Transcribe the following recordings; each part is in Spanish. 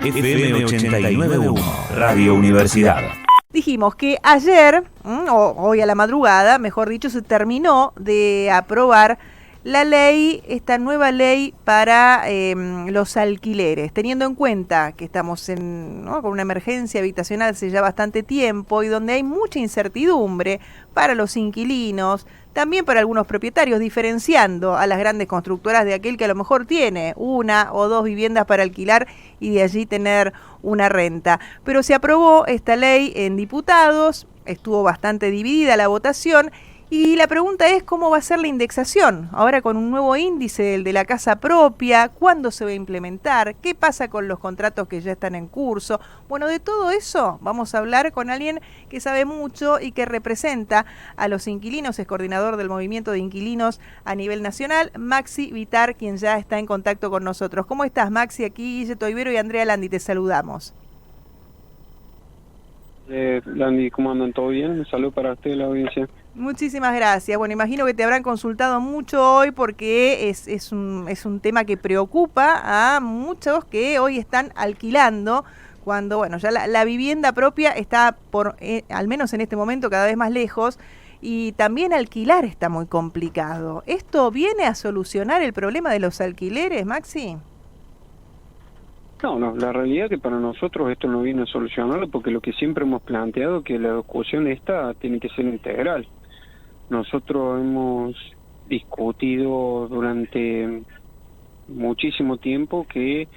FM 89.1, Radio Universidad. Dijimos que ayer, o hoy a la madrugada, mejor dicho, se terminó de aprobar la ley, esta nueva ley para los alquileres, teniendo en cuenta que estamos con una emergencia habitacional hace ya bastante tiempo y donde hay mucha incertidumbre para los inquilinos, también para algunos propietarios, diferenciando a las grandes constructoras de aquel que a lo mejor tiene una o dos viviendas para alquilar y de allí tener una renta. Pero se aprobó esta ley en diputados, estuvo bastante dividida la votación. Y la pregunta es cómo va a ser la indexación, ahora con un nuevo índice, el de la casa propia, cuándo se va a implementar, qué pasa con los contratos que ya están en curso. Bueno, de todo eso vamos a hablar con alguien que sabe mucho y que representa a los inquilinos, es coordinador del movimiento de inquilinos a nivel nacional, Maxi Vitar, quien ya está en contacto con nosotros. ¿Cómo estás, Maxi? Aquí Guille Toibero y Andrea Landi, te saludamos. Landi, ¿cómo andan? ¿Todo bien? Un saludo para usted y la audiencia. Muchísimas gracias. Bueno, imagino que te habrán consultado mucho hoy porque es un tema que preocupa a muchos que hoy están alquilando cuando, bueno, ya la vivienda propia está al menos en este momento, cada vez más lejos y también alquilar está muy complicado. ¿Esto viene a solucionar el problema de los alquileres, Maxi? No, la realidad es que para nosotros esto no viene a solucionarlo porque lo que siempre hemos planteado que la discusión esta tiene que ser integral. Nosotros hemos discutido durante muchísimo tiempo que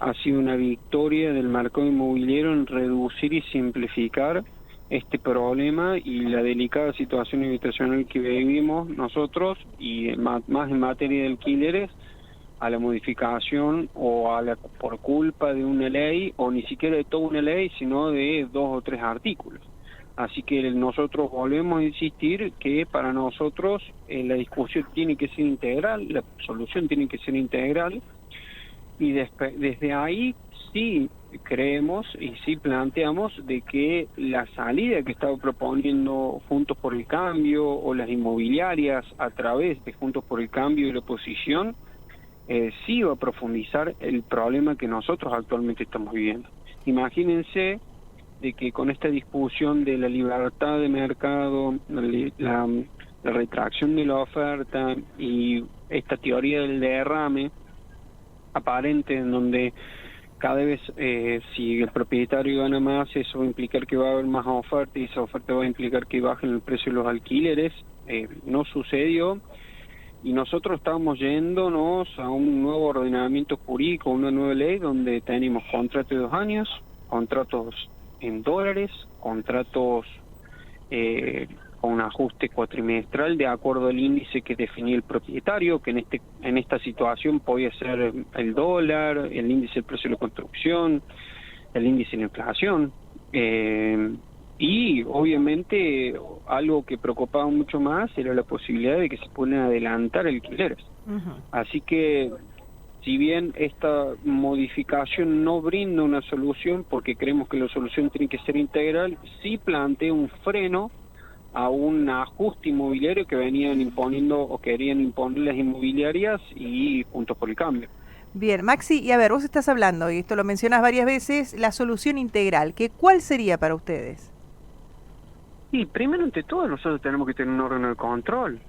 ha sido una victoria del mercado inmobiliario en reducir y simplificar este problema y la delicada situación habitacional que vivimos nosotros y más en materia de alquileres, a la modificación o por culpa de una ley, o ni siquiera de toda una ley, sino de 2 o 3 artículos. Así que nosotros volvemos a insistir que para nosotros la discusión tiene que ser integral, la solución tiene que ser integral, y desde ahí sí creemos y sí planteamos de que la salida que estaba proponiendo Juntos por el Cambio o las inmobiliarias a través de Juntos por el Cambio y la oposición, sí va a profundizar el problema que nosotros actualmente estamos viviendo. Imagínense de que con esta discusión de la libertad de mercado, la retracción de la oferta y esta teoría del derrame aparente en donde cada vez si el propietario gana más, eso va a implicar que va a haber más oferta y esa oferta va a implicar que bajen el precio de los alquileres, no sucedió. Y nosotros estamos yéndonos a un nuevo ordenamiento jurídico, una nueva ley donde tenemos contratos de 2 años, contratos en dólares, contratos con un ajuste cuatrimestral de acuerdo al índice que definía el propietario, que en esta situación podía ser el dólar, el índice del precio de la construcción, el índice de inflación. Y obviamente algo que preocupaba mucho más era la posibilidad de que se puedan adelantar alquileres. Así que si bien esta modificación no brinda una solución, porque creemos que la solución tiene que ser integral, sí plantea un freno a un ajuste inmobiliario que venían imponiendo o querían imponer las inmobiliarias y Juntos por el Cambio. Bien, Maxi, y a ver, vos estás hablando, y esto lo mencionas varias veces, la solución integral, ¿cuál sería para ustedes? Y primero ante todo nosotros tenemos que tener un órgano de control.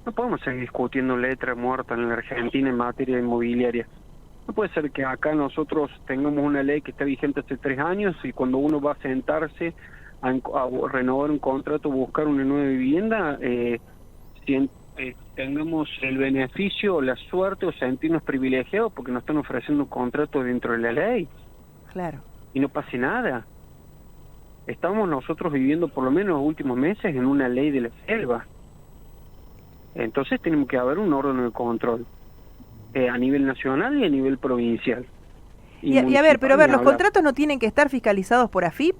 No podemos seguir discutiendo letra muerta en la Argentina en materia inmobiliaria. No puede ser que acá nosotros tengamos una ley que está vigente hace 3 años y cuando uno va a sentarse a renovar un contrato, buscar una nueva vivienda, tengamos el beneficio o la suerte o sentirnos privilegiados porque nos están ofreciendo un contrato dentro de la ley. Claro. Y no pase nada. Estamos nosotros viviendo por lo menos los últimos meses en una ley de la selva. Entonces tenemos que haber un órgano de control a nivel nacional y a nivel provincial. Y a ver, los contratos no tienen que estar fiscalizados por AFIP,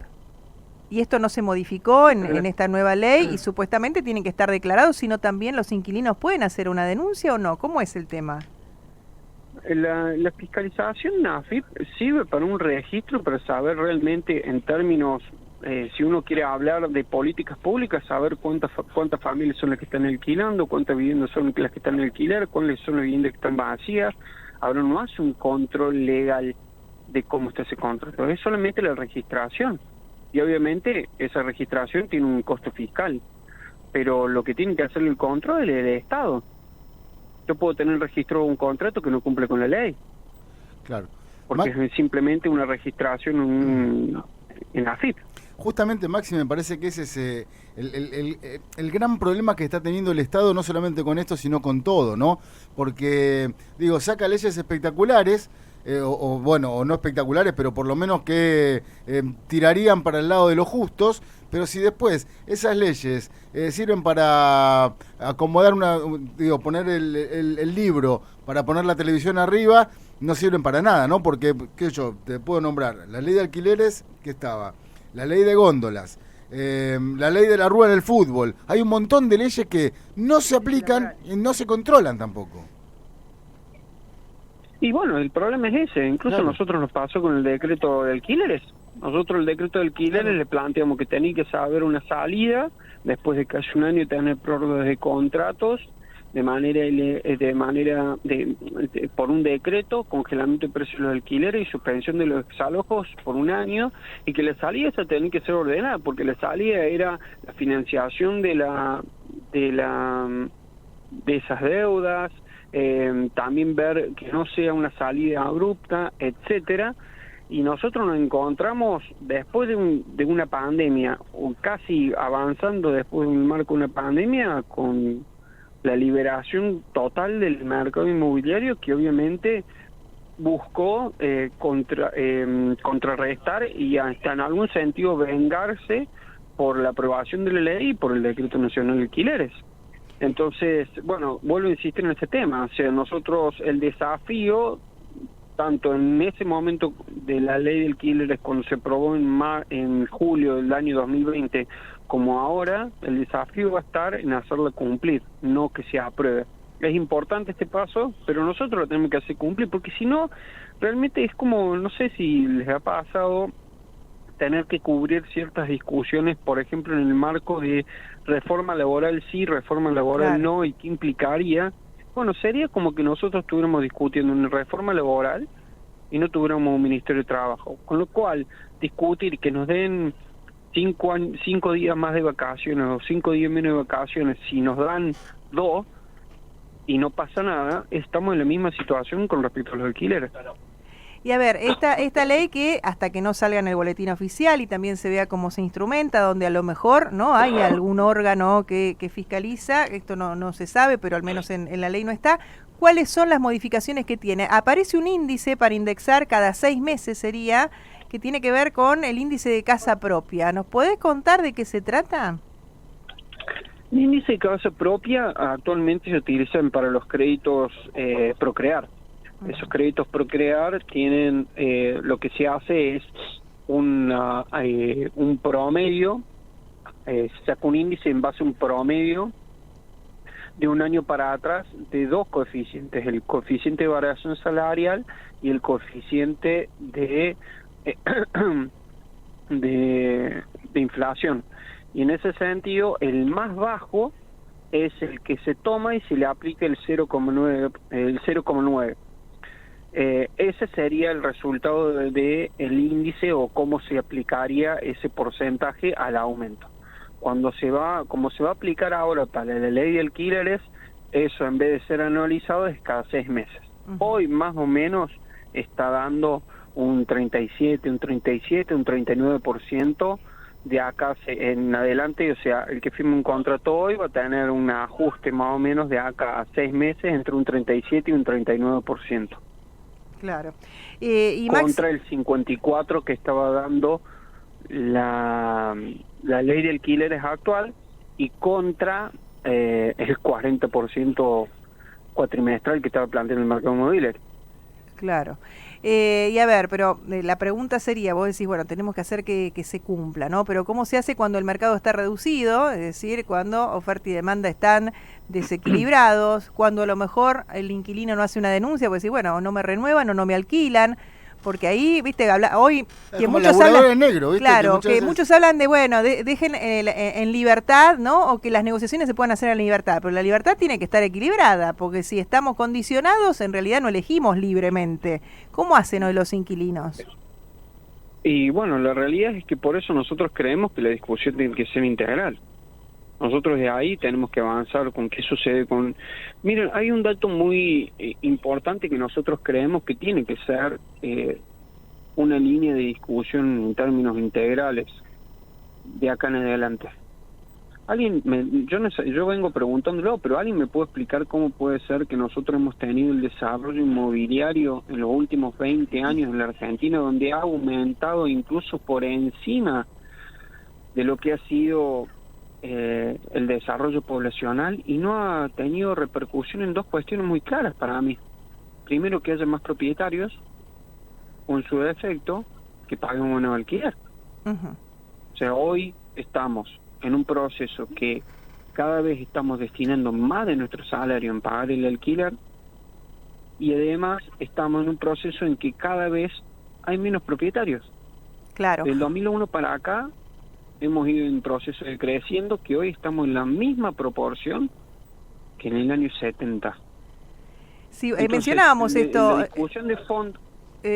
y esto no se modificó en esta nueva ley, y supuestamente tienen que estar declarados, sino también los inquilinos pueden hacer una denuncia o no. ¿Cómo es el tema? La fiscalización AFIP sirve para un registro, para saber realmente en términos, si uno quiere hablar de políticas públicas, saber cuántas familias son las que están alquilando, cuántas viviendas son las que están en alquiler, cuáles son las viviendas que están vacías. Ahora no hace un control legal de cómo está ese contrato, es solamente la registración. Y obviamente esa registración tiene un costo fiscal, pero lo que tiene que hacer el control es el Estado. Yo puedo tener registrado un contrato que no cumple con la ley. Claro. Porque es simplemente una registración en AFIP. Justamente, Maxi, me parece que ese es el gran problema que está teniendo el Estado, no solamente con esto, sino con todo, ¿no? Porque, digo, saca leyes espectaculares, o no espectaculares, pero por lo menos que tirarían para el lado de los justos, pero si después esas leyes sirven para acomodar poner el libro, para poner la televisión arriba, no sirven para nada, ¿no? Porque, yo te puedo nombrar la ley de alquileres que estaba, la ley de góndolas, la ley de la rúa en el fútbol. Hay un montón de leyes que no se aplican y no se controlan tampoco. Y bueno, el problema es ese. Incluso a nosotros nos pasó con el decreto de alquileres. Nosotros el decreto de alquileres le planteamos que tenía que saber una salida, después de casi un año tener prórrogas de contratos, por un decreto, congelamiento de precios de los alquileres y suspensión de los desalojos por un año, y que la salida esa tenía que ser ordenada, porque la salida era la financiación de esas deudas, también ver que no sea una salida abrupta, etcétera. Y nosotros nos encontramos después de una pandemia, o casi avanzando después de un marco de una pandemia, con la liberación total del mercado inmobiliario, que obviamente buscó contrarrestar y hasta en algún sentido vengarse por la aprobación de la ley y por el Decreto Nacional de Alquileres. Entonces, bueno, vuelvo a insistir en ese tema. O sea, nosotros el desafío, tanto en ese momento de la ley de alquileres cuando se aprobó en julio del año 2020, como ahora, el desafío va a estar en hacerla cumplir, no que se apruebe. Es importante este paso, pero nosotros lo tenemos que hacer cumplir, porque si no, realmente es como, no sé si les ha pasado tener que cubrir ciertas discusiones, por ejemplo, en el marco de reforma laboral sí, reforma laboral no, y qué implicaría. Bueno, sería como que nosotros estuviéramos discutiendo una reforma laboral y no tuviéramos un Ministerio de Trabajo, con lo cual discutir que nos den 5 días más de vacaciones o 5 días menos de vacaciones, si nos dan 2 y no pasa nada, estamos en la misma situación con respecto a los alquileres. Y a ver, esta ley que hasta que no salga en el boletín oficial y también se vea cómo se instrumenta, donde a lo mejor no hay algún órgano que fiscaliza, esto no se sabe, pero al menos en la ley no está. ¿Cuáles son las modificaciones que tiene? Aparece un índice para indexar cada 6 meses, sería, que tiene que ver con el índice de casa propia. ¿Nos podés contar de qué se trata? El índice de casa propia actualmente se utilizan para los créditos Procrear. Esos créditos Procrear tienen, lo que se hace es un promedio, se saca un índice en base a un promedio de un año para atrás de 2 coeficientes, el coeficiente de variación salarial y el coeficiente de inflación. Y en ese sentido, el más bajo es el que se toma y se le aplica el 0,9. Ese sería el resultado de el índice, o cómo se aplicaría ese porcentaje al aumento. Como se va a aplicar ahora para la ley de alquileres, eso en vez de ser anualizado es cada 6 meses. Hoy más o menos está dando un 37, un 39% de acá en adelante. O sea, el que firme un contrato hoy va a tener un ajuste más o menos de acá a 6 meses entre un 37 y un 39%. Claro. Contra el 54% que estaba dando la ley de alquileres actual, y contra el 40% cuatrimestral que estaba planteando el mercado inmobiliario. Claro. Y a ver, pero la pregunta sería, vos decís, bueno, tenemos que hacer que se cumpla, ¿no? Pero ¿cómo se hace cuando el mercado está reducido? Es decir, cuando oferta y demanda están desequilibrados, cuando a lo mejor el inquilino no hace una denuncia, pues decir, bueno, o no me renuevan o no me alquilan. Porque ahí, viste, hoy que como muchos laburador negro, ¿viste? claro, que que veces... muchos hablan de, bueno, dejen en libertad, ¿no? O que las negociaciones se puedan hacer en libertad, pero la libertad tiene que estar equilibrada, porque si estamos condicionados, en realidad no elegimos libremente. ¿Cómo hacen hoy los inquilinos? Y bueno, la realidad es que por eso nosotros creemos que la discusión tiene que ser integral. Nosotros de ahí tenemos que avanzar con qué sucede con... Miren, hay un dato muy importante que nosotros creemos que tiene que ser una línea de discusión en términos integrales de acá en adelante. Yo vengo preguntándolo, pero alguien me puede explicar cómo puede ser que nosotros hemos tenido el desarrollo inmobiliario en los últimos 20 años en la Argentina, donde ha aumentado incluso por encima de lo que ha sido el desarrollo poblacional, y no ha tenido repercusión en dos cuestiones muy claras para mí. Primero, que haya más propietarios, o en su defecto, que paguen un alquiler. O sea, hoy estamos en un proceso que cada vez estamos destinando más de nuestro salario en pagar el alquiler, y además estamos en un proceso en que cada vez hay menos propietarios. Claro. Del 2001 para acá hemos ido en proceso de creciendo, que hoy estamos en la misma proporción que en el año 70. Sí, Entonces, mencionábamos esto. La discusión de fondo...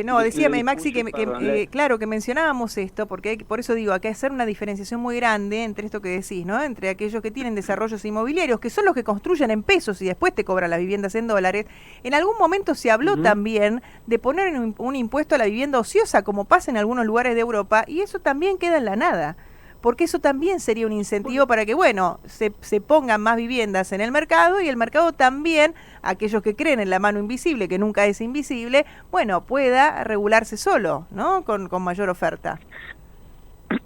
No, decía Maxi que claro, que mencionábamos esto, porque por eso digo, hay que hacer una diferenciación muy grande entre esto que decís, ¿no? Entre aquellos que tienen desarrollos inmobiliarios, que son los que construyen en pesos y después te cobran las viviendas en dólares. En algún momento se habló también de poner un impuesto a la vivienda ociosa, como pasa en algunos lugares de Europa, y eso también queda en la nada. Porque eso también sería un incentivo para que, bueno, se pongan más viviendas en el mercado, y el mercado también, aquellos que creen en la mano invisible, que nunca es invisible, bueno, pueda regularse solo, ¿no? Con mayor oferta.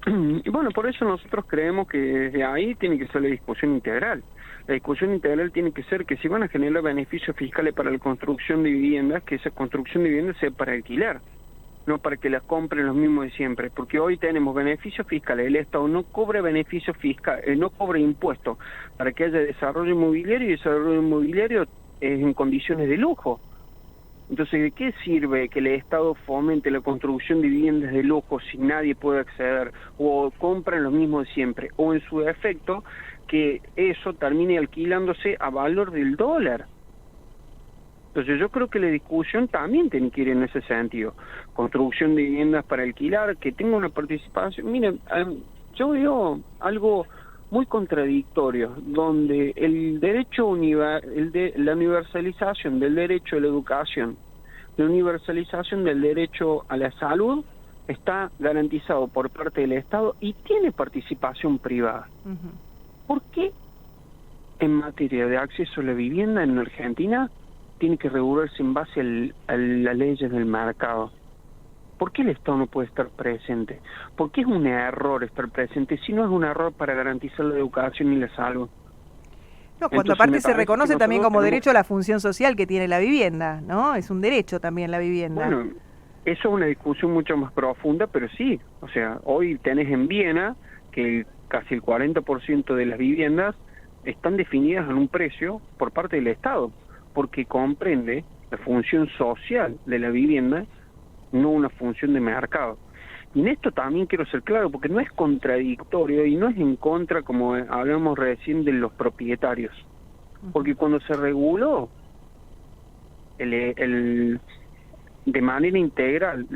Y bueno, por eso nosotros creemos que desde ahí tiene que ser la discusión integral. La discusión integral tiene que ser que si van a generar beneficios fiscales para la construcción de viviendas, que esa construcción de viviendas sea para alquilar, no para que las compren los mismos de siempre, porque hoy tenemos beneficios fiscales, el Estado no cobra beneficios fiscales, no cobra impuestos para que haya desarrollo inmobiliario, y desarrollo inmobiliario es en condiciones de lujo. Entonces, ¿de qué sirve que el Estado fomente la construcción de viviendas de lujo si nadie puede acceder, o compran los mismos de siempre, o en su defecto que eso termine alquilándose a valor del dólar? Entonces yo creo que la discusión también tiene que ir en ese sentido. Construcción de viviendas para alquilar, que tenga una participación. Miren, yo veo algo muy contradictorio, donde el derecho la universalización del derecho a la educación, la universalización del derecho a la salud, está garantizado por parte del Estado y tiene participación privada. ¿Por qué en materia de acceso a la vivienda en Argentina tiene que regularse en base a las leyes del mercado? ¿Por qué el Estado no puede estar presente? ¿Por qué es un error estar presente si no es un error para garantizar la educación y la salud? No, cuando aparte se reconoce también como derecho a la función social que tiene la vivienda, ¿no? Es un derecho también la vivienda. Bueno, eso es una discusión mucho más profunda, pero sí, o sea, hoy tenés en Viena que casi el 40% de las viviendas están definidas en un precio por parte del Estado, porque comprende la función social de la vivienda, no una función de mercado. Y en esto también quiero ser claro, porque no es contradictorio y no es en contra, como hablamos recién, de los propietarios. Porque cuando se reguló de manera integral,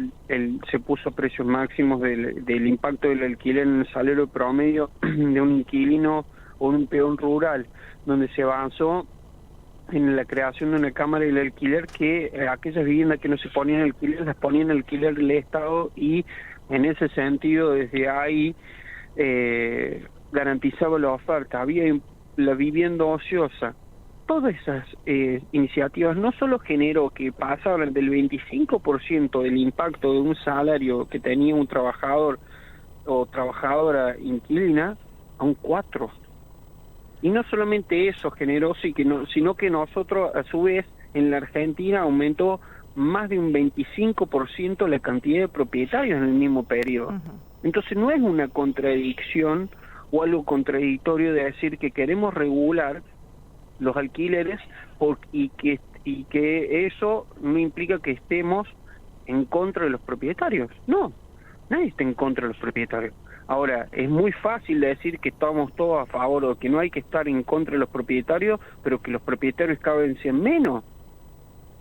se puso precios máximos del impacto del alquiler en el salario promedio de un inquilino o un peón rural, donde se avanzó en la creación de una cámara del alquiler, que aquellas viviendas que no se ponían en alquiler las ponían en alquiler del Estado, y en ese sentido desde ahí garantizaba la oferta. Había la vivienda ociosa. Todas esas iniciativas no solo generó que pasaran del 25% del impacto de un salario que tenía un trabajador o trabajadora inquilina a un 4%. Y no solamente eso generó, sino que nosotros, a su vez, en la Argentina aumentó más de un 25% la cantidad de propietarios en el mismo periodo. Entonces no es una contradicción o algo contradictorio de decir que queremos regular los alquileres y que eso no implica que estemos en contra de los propietarios. No, nadie está en contra de los propietarios. Ahora, es muy fácil decir que estamos todos a favor o que no hay que estar en contra de los propietarios, pero que los propietarios cada vez sean menos.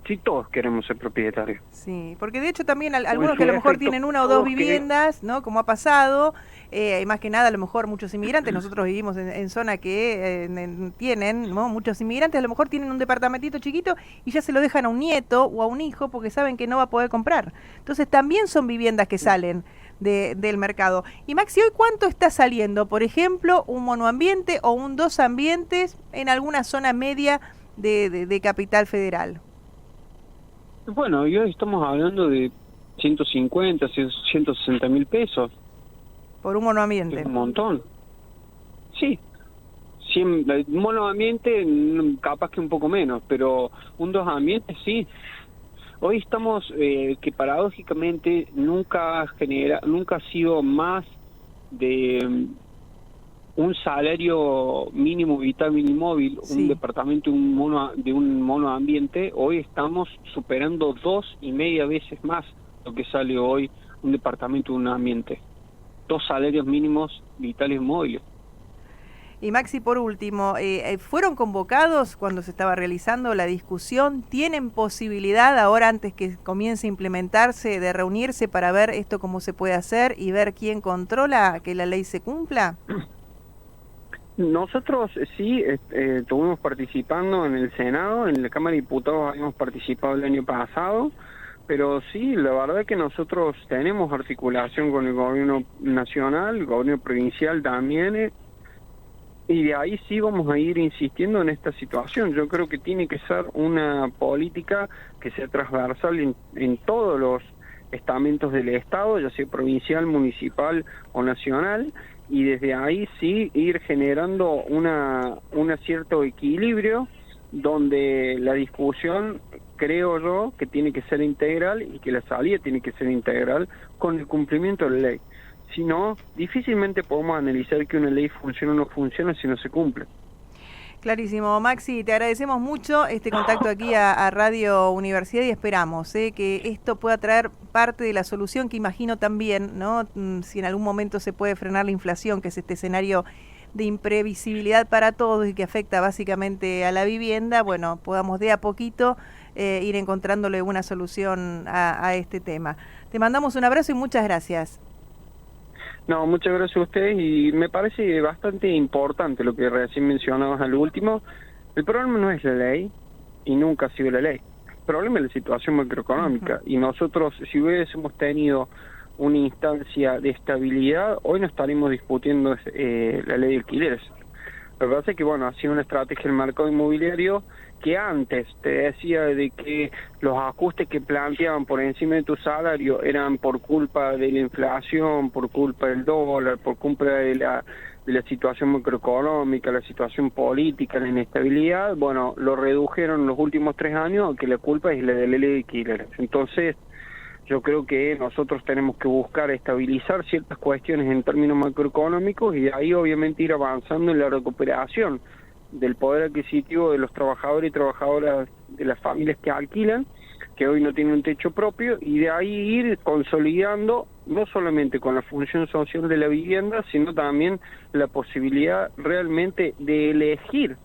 Sí, todos queremos ser propietarios. Sí, porque de hecho también algunos que a lo mejor tienen una o dos viviendas, ¿no? Como ha pasado, más que nada a lo mejor muchos inmigrantes, nosotros vivimos en zona que tienen, ¿no? Muchos inmigrantes a lo mejor tienen un departamentito chiquito y ya se lo dejan a un nieto o a un hijo porque saben que no va a poder comprar. Entonces también son viviendas que salen del mercado. Y Maxi, ¿hoy cuánto está saliendo? Por ejemplo, un monoambiente o un dos ambientes en alguna zona media de Capital Federal. Bueno, y hoy estamos hablando de 150, 160 mil pesos. Por un monoambiente. Es un montón. Sí. Monoambiente capaz que un poco menos, pero un dos ambientes sí. Hoy estamos, que paradójicamente nunca ha sido más de un salario mínimo vital minimóvil, sí. Un departamento de un monoambiente, hoy estamos superando 2,5 veces más lo que sale hoy un departamento de un ambiente. 2 salarios mínimos vitales móviles. Y Maxi, por último, ¿fueron convocados cuando se estaba realizando la discusión? ¿Tienen posibilidad ahora, antes que comience a implementarse, de reunirse para ver esto cómo se puede hacer y ver quién controla que la ley se cumpla? Nosotros sí estuvimos participando en el Senado, en la Cámara de Diputados habíamos participado el año pasado, pero sí, la verdad es que nosotros tenemos articulación con el gobierno nacional, el gobierno provincial también, y de ahí sí vamos a ir insistiendo en esta situación. Yo creo que tiene que ser una política que sea transversal en todos los estamentos del Estado, ya sea provincial, municipal o nacional, y desde ahí sí ir generando una cierto equilibrio donde la discusión, creo yo, que tiene que ser integral y que la salida tiene que ser integral con el cumplimiento de la ley. Si no, difícilmente podemos analizar que una ley funciona o no funciona si no se cumple. Clarísimo. Maxi, te agradecemos mucho este contacto aquí a Radio Universidad y esperamos que esto pueda traer parte de la solución que imagino también, ¿no? Si en algún momento se puede frenar la inflación, que es este escenario de imprevisibilidad para todos y que afecta básicamente a la vivienda, bueno, podamos de a poquito ir encontrándole una solución a este tema. Te mandamos un abrazo y muchas gracias. No, muchas gracias a ustedes y me parece bastante importante lo que recién mencionabas al último. El problema no es la ley y nunca ha sido la ley. El problema es la situación macroeconómica y nosotros, si hubiésemos tenido una instancia de estabilidad, hoy no estaríamos discutiendo la ley de alquileres. Lo que pasa es que, bueno, ha sido una estrategia del mercado inmobiliario que antes te decía de que los ajustes que planteaban por encima de tu salario eran por culpa de la inflación, por culpa del dólar, por culpa de la situación macroeconómica, la situación política, la inestabilidad. Bueno, lo redujeron en los últimos 3 años, que la culpa es la de la ley de alquileres. Entonces, yo creo que nosotros tenemos que buscar estabilizar ciertas cuestiones en términos macroeconómicos y de ahí obviamente ir avanzando en la recuperación del poder adquisitivo de los trabajadores y trabajadoras de las familias que alquilan, que hoy no tienen un techo propio, y de ahí ir consolidando no solamente con la función social de la vivienda, sino también la posibilidad realmente de elegir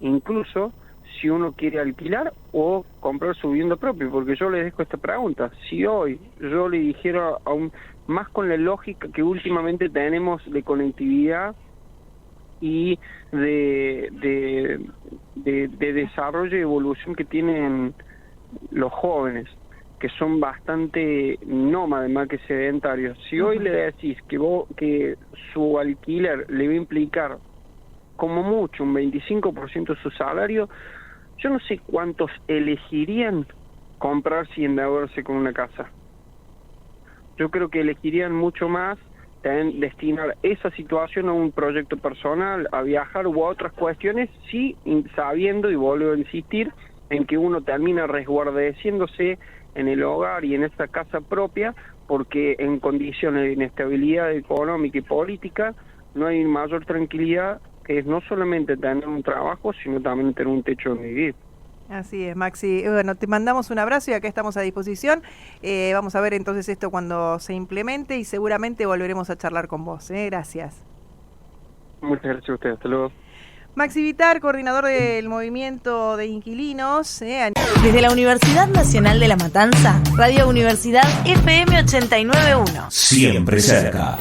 incluso si uno quiere alquilar o comprar su vivienda propia, porque yo les dejo esta pregunta: si hoy yo le dijera, más con la lógica que últimamente tenemos de conectividad y de desarrollo y evolución que tienen los jóvenes, que son bastante nómades más que sedentarios, si hoy le decís que su alquiler le va a implicar como mucho un 25% de su salario, yo no sé cuántos elegirían comprarse y endeudarse con una casa. Yo creo que elegirían mucho más destinar esa situación a un proyecto personal, a viajar u a otras cuestiones, sí, sabiendo, y vuelvo a insistir, en que uno termina resguardeciéndose en el hogar y en esa casa propia, porque en condiciones de inestabilidad económica y política no hay mayor tranquilidad que es no solamente tener un trabajo, sino también tener un techo donde vivir. Así es, Maxi. Bueno, te mandamos un abrazo y acá estamos a disposición. Vamos a ver entonces esto cuando se implemente y seguramente volveremos a charlar con vos. Gracias. Muchas gracias a ustedes. Hasta luego. Maxi Vitar, coordinador del movimiento de inquilinos. Desde la Universidad Nacional de La Matanza, Radio Universidad FM 89.1. Siempre cerca.